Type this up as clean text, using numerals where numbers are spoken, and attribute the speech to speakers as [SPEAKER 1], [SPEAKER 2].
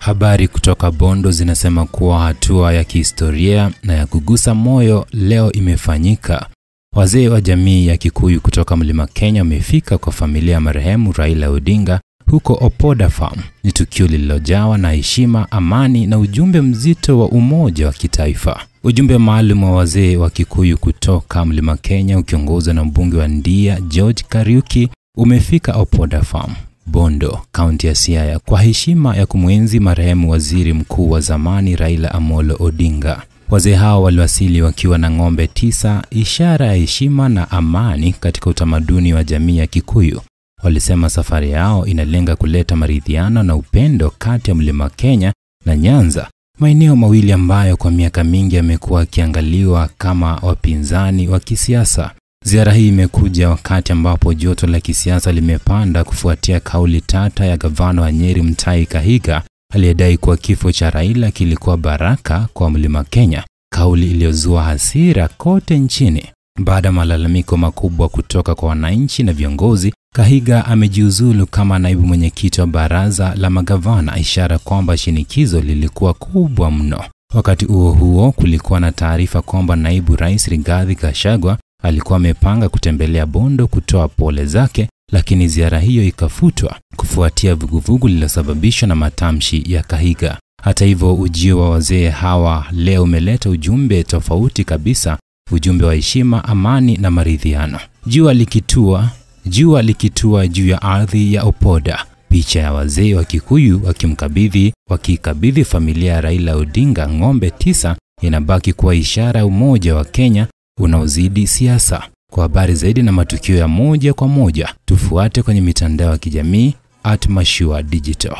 [SPEAKER 1] Habari kutoka Bondo zinasema kuwa hatua ya kihistoria na ya kugusa moyo leo imefanyika. Wazee wa jamii ya Kikuyu kutoka Mlima Kenya wamefika kwa familia ya marehemu Raila Odinga huko Opoda Farm. Ni tukio lililojawa na heshima, amani na ujumbe mzito wa umoja wa kitaifa. Ujumbe maalum wa wazee wa Kikuyu kutoka Mlima Kenya ukiongozwa na mbunge wa Ndia George Kariuki umefika Opoda Farm, Bondo, kaunti ya Siaya kwa heshima ya kumwenzi marehemu waziri mkuu wa zamani Raila Amolo Odinga. Wazee hao waliwasili wakiwa na ng'ombe 9, ishara ya heshima na amani katika utamaduni wa jamii ya Kikuyu. Walisema safari yao inalenga kuleta maridhiano na upendo kati ya Mlima Kenya na Nyanza, maeneo mawili ambayo kwa miaka mingi yamekuwa yakiangaliwa kama wapinzani wa kisiasa. Ziara hii imekuja wakati ambapo joto la kisiasa limepanda kufuatia kauli tata ya gavana wa Nyeri Mutahi Kahiga aliyedai kuwa kifo cha Raila kilikuwa baraka kwa Mlima Kenya, kauli iliyozua hasira kote nchini. Baada ya malalamiko makubwa kutoka kwa wananchi na viongozi, Kahiga amejiuzulu kama naibu mwenyekiti wa baraza la magavana, ishara kwamba shinikizo lilikuwa kubwa mno. Wakati huo kulikuwa na taarifa kwamba naibu rais Rigathi Gachagua alikuwa amepanga kutembelea Bondo kutoa pole zake, lakini ziara hiyo ikafutwa kufuatia vuguvugu lililosababishwa na matamshi ya Kahiga. Hata hivyo, ujio wa wazee hawa leo umeleta ujumbe tofauti kabisa, ujumbe wa heshima, amani na maridhiano. Jua likitua juu ya ardhi ya Opoda, picha ya wazee wa Kikuyu wakikabidhi familia ya Raila Odinga ng'ombe 9 inabaki kuwa ishara ya umoja wa Kenya unaozidi siasa. Kwa habari zaidi na matukio ya moja kwa moja, tufuate kwenye mitandao ya kijamii @Mashua Digital.